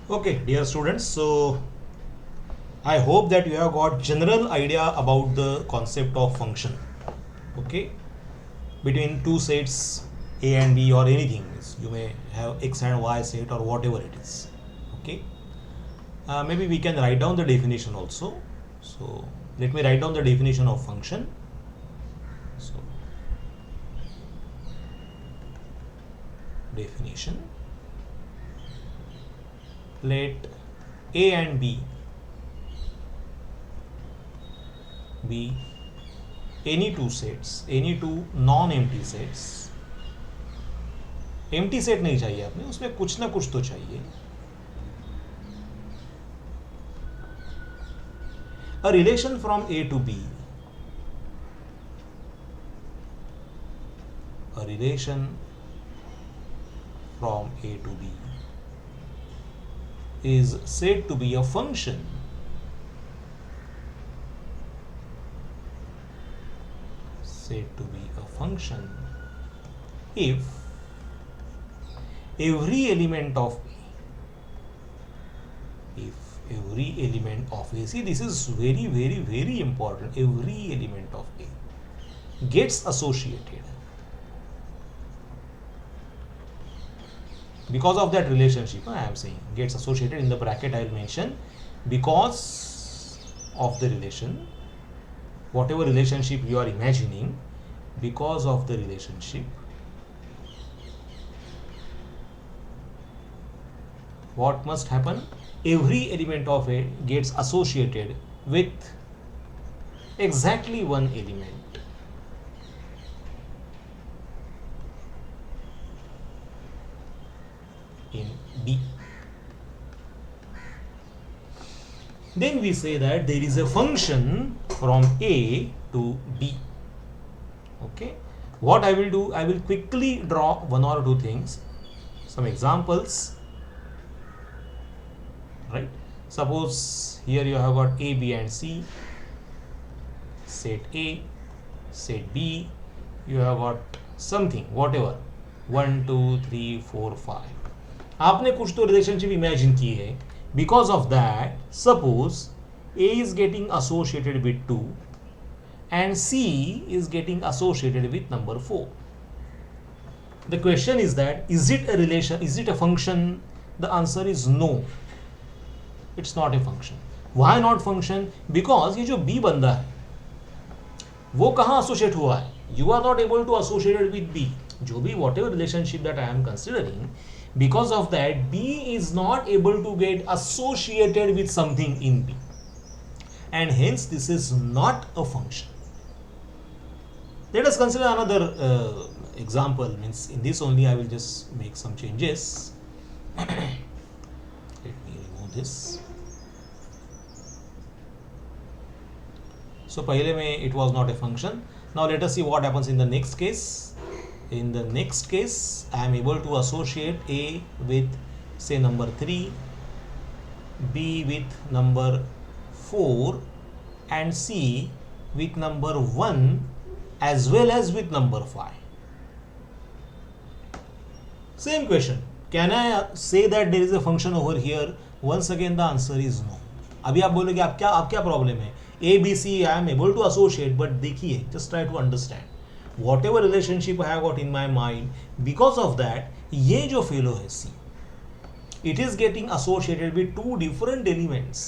Okay, dear students, so I hope that you have got general idea about the concept of function. Okay, between two sets A and B or anything, you may have X and Y set or whatever it is. Okay, maybe we can write down the definition also. So let me write down the definition of function. So definition, let A and B be any two sets, any two non-empty sets. Empty set नहीं चाहिए आपने, उसमें कुछ ना कुछ तो चाहिए. A relation from A to B, a relation from A to B is said to be a function if every element of A, see, this is very, very, very important. Every element of A gets associated because of that relationship. I am saying gets associated, in the bracket I will mention because of the relation, whatever relationship you are imagining, because of the relationship, what must happen? Every element of A gets associated with exactly one element. In B. Then we say that there is a function from A to B. Okay. What I will do, I will quickly draw one or two things, some examples. Right? Suppose here you have got A, B and C, set A, set B, you have got something, whatever, 1, 2, 3, 4, 5. आपने कुछ तो relationship imagine की है. Because of that, suppose A is getting associated with 2 and C is getting associated with number 4. The question is that, is it a relation, is it a function? The answer is no. It's not a function. Why not function? Because ये जो B बंदा है वो कहाँ associate हुआ है? You are not able to associate it with B. जो भी whatever relationship that I am considering, because of that B is not able to get associated with something in B, and hence this is not a function. Let us consider another example. Means in this only I will just make some changes. Let me remove this. So पहले में it was not a function. Now let us see what happens in the next case. In the next case, I am able to associate A with, say, number 3, B with number 4, and C with number 1 as well as with number 5. Same question. Can I say that there is a function over here? Once again the answer is no. अभी आप बोलोगे आप क्या problem है? A, B, C I am able to associate, but देखिए, just try to understand. Whatever relationship I have got in my mind, because of that, ये जो fellow है C, it is getting associated with two different elements.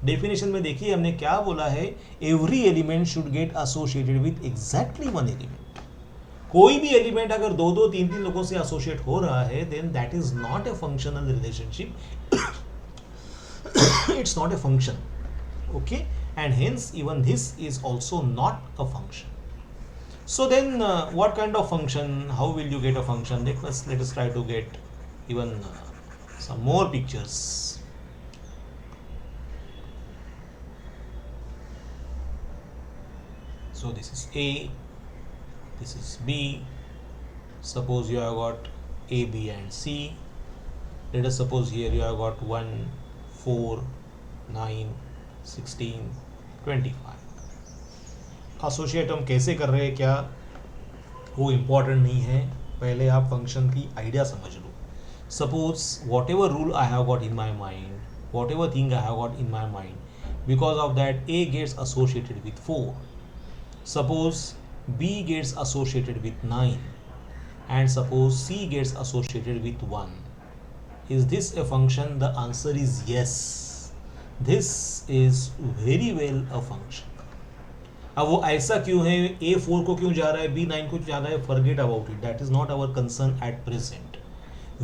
Definition में देखिए हमने क्या बोला है? Every element should get associated with exactly one element. कोई भी एलिमेंट अगर दो दो तीन तीन लोगों से एसोसिएट हो रहा है, then that is not a functional relationship. It's not a function. Okay, and hence even this is also not a function. So then what kind of function, how will you get a function? Let us try to get even some more pictures. So this is A, this is B. Suppose you have got A, B and C. Let us suppose here you have got 1, 4, 9, 16, 25. Associate हम कैसे कर रहे हैं क्या वो important नहीं है, पहले आप फंक्शन की आइडिया समझ लो. suppose whatever rule I have got in my mind, whatever thing I have got in my mind, because of that A gets associated with 4. Suppose B gets associated with 9, and suppose C gets associated with 1. Is this a function? The answer is yes. This is very well a function. अब वो ऐसा क्यों है, A4 को क्यों जा रहा है, B9 को जा रहा है, forget about it. That is not our concern at present.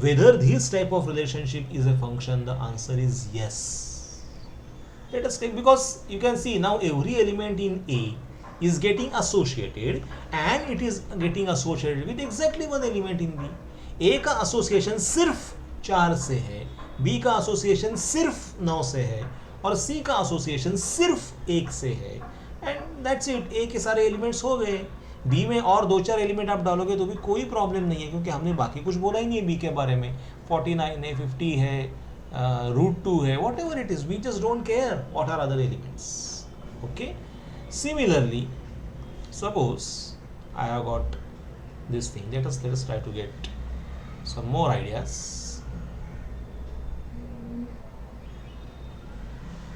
Whether this type of relationship is a function, the answer is yes. Let us take, because you can see now every element in A is getting associated, and it is getting associated with exactly one element in B. A का association सिर्फ 4 से है, B का association सिर्फ 9 से है, और C का association सिर्फ 1 से है, एंड दैट्स इट. A के सारे एलिमेंट्स हो गए. B में और 2-4 एलिमेंट आप डालोगे तो भी कोई प्रॉब्लम नहीं है, क्योंकि हमने बाकी कुछ बोला ही नहीं है B के बारे में. 49 है, 50 है, √2 है, whatever it is, we just don't care what are other elements. Okay. Similarly, suppose I have got this thing. Let us try to get some more ideas.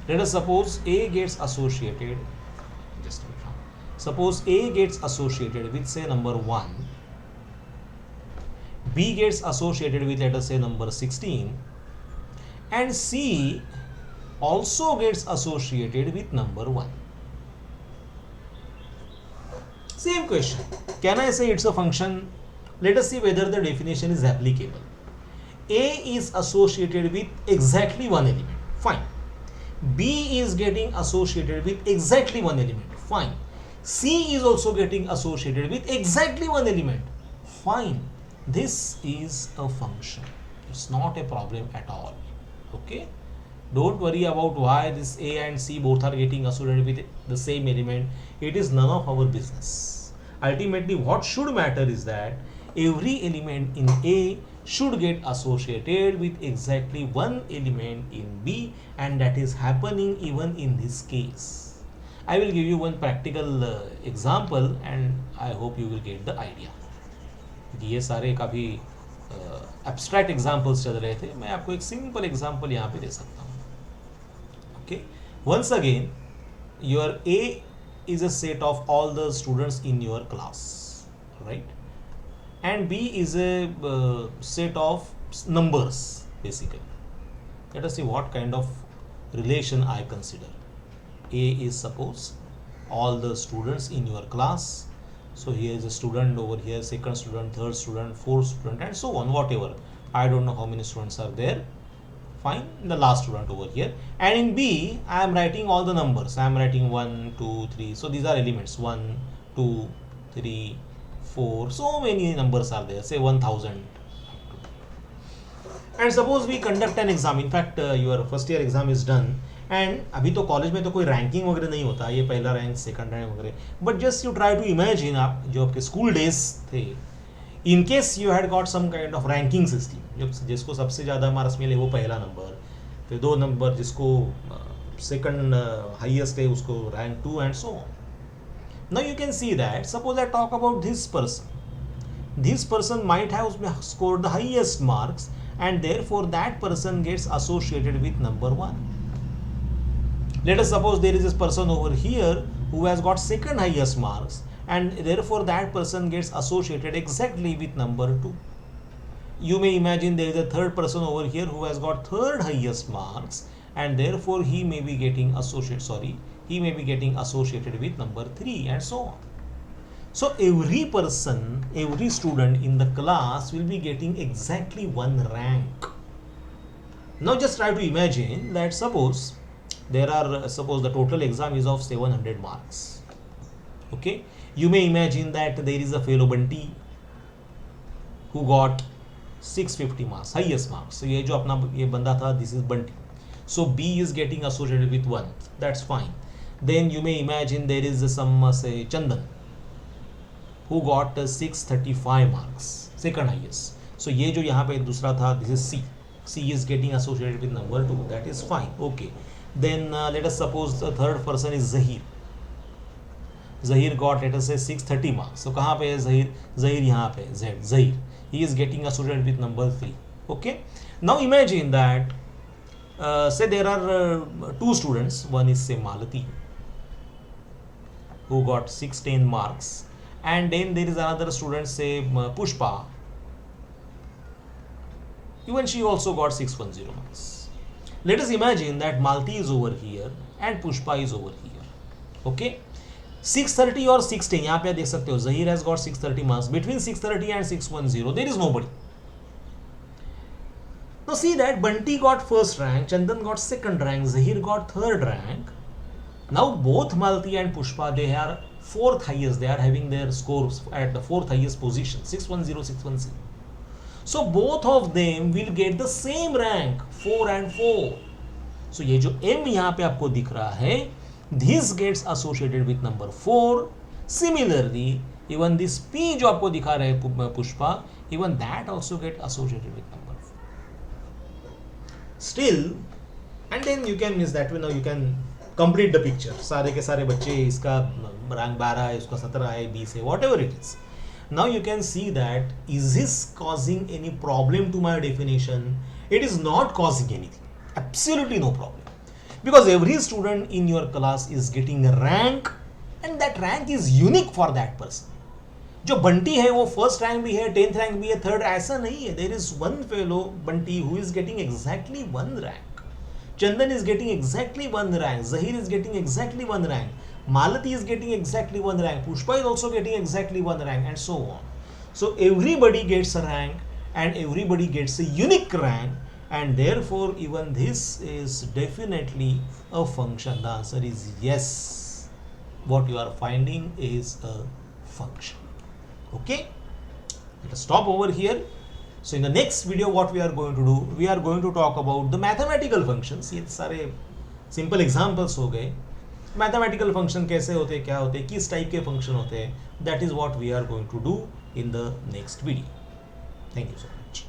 Let us suppose A gets associated. Just a minute. Suppose A gets associated with, say, number 1. B gets associated with, let us say, number 16, and C also gets associated with number 1. Same question. Can I say it's a function? Let us see whether the definition is applicable. A is associated with exactly one element. Fine. B is getting associated with exactly one element. Fine. C is also getting associated with exactly one element. Fine. This is a function. It's not a problem at all. Okay. Don't worry about why this A and C both are getting associated with the same element. It is none of our business. Ultimately, what should matter is that every element in A should get associated with exactly one element in B, and that is happening even in this case. I will give you one practical example, and I hope you will get the idea. ये सारे काफ़ी abstract examples चल रहे थे, मैं आपको एक simple example यहाँ पे दे सकता हूँ. Okay. Once again, your A is a set of all the students in your class, right? And B is a set of numbers, basically. Let us see what kind of relation I consider. A is, suppose, all the students in your class. So here is a student over here, second student, third student, fourth student, and so on, whatever. I don't know how many students are there. Fine, the last student over here. And in B, I am writing all the numbers. I am writing 1, 2, 3. So these are elements. 1, 2, 3, 4. So many numbers are there. Say 1000. And suppose we conduct an exam. In fact, your first year exam is done. And अभी तो college में तो कोई ranking वगैरह नहीं होता, ये पहला रैंक, सेकंड रैंक वगैरह. But just you try to imagine, आप जो आपके स्कूल डेज थे, in case you had got some kind of ranking system, जिसको सबसे ज़्यादा मार्क्स मिले वो पहला नंबर, फिर 2 नंबर जिसको सेकंड हाईएस्ट है उसको rank 2, and so on. Now you can see that suppose I talk about this person might have scored the highest marks, and therefore that person gets associated with number 1. Let us suppose there is this person over here who has got second highest marks, and therefore that person gets associated exactly with number 2. You may imagine there is a third person over here who has got third highest marks, and therefore he may be getting associated with number 3, and so on. So every person, every student in the class will be getting exactly one rank. Now just try to imagine that suppose the total exam is of 700 marks. Okay, you may imagine that there is a fellow Bunty who got 650 marks, highest marks. So ये जो अपना ये बंदा था, this is Bunty. So B is getting associated with 1. That's fine. Then you may imagine there is some say Chandan who got 635 marks, second highest. So ये जो यहाँ पे दूसरा था, this is C. C is getting associated with number 2. That is fine. Okay. Then let us suppose the third person is Zahir. Zahir got, let us say, 630 marks. So कहाँ पे है Zahir? Zahir यहाँ पे Z. Zahir. He is getting associated with number 3. Okay, now imagine that say there are two students. One is say Malati, who got 610 marks, and then there is another student say Pushpa, even she also got 610 marks. Let us imagine that Malti is over here and Pushpa is over here. Okay, 630 or 610, यहाँ पे आप देख सकते हो Zahir has got 630 marks. Between 630 and 610 there is nobody. Now see that Bunty got first rank, Chandan got second rank, Zahir got third rank. Now both Malti and Pushpa, they are fourth highest. They are having their scores at the fourth highest position, 610, 610. So both of them will get the same rank, 4 and 4. So ये जो M यहाँ पे आपको दिख रहा है, this gets associated with number 4. Similarly, even this P जो आपको दिखा रहे हैं Pushpa, even that also get associated with number 4. Still, and then you can miss that way. Now you can complete the picture. सारे के सारे बच्चे, इसका रैंक 12 है, इसका 17 है, 20 है, whatever it is. Now you can see that is this causing any problem to my definition? It is not causing anything. Absolutely no problem. Because every student in your class is getting a rank and that rank is unique for that person. जो बंटी है वो first rank भी है, 10th rank भी है, third, ऐसा नहीं है. There is one fellow Bunty who is getting exactly one rank. Chandan is getting exactly one rank. Zahir is getting exactly one rank. Malati is getting exactly one rank. Pushpa is also getting exactly one rank, and so on. So everybody gets a rank and everybody gets a unique rank, and therefore even this is definitely a function. The answer is yes. What you are finding is a function. Okay, let us stop over here. So in the next video what we are going to do, we are going to talk about the mathematical functions. ये सारे simple examples हो गए. Mathematical function कैसे होते हैं, क्या होते हैं, किस टाइप के फंक्शन होते हैं, that is what we are going to do in the next video. Thank you so much.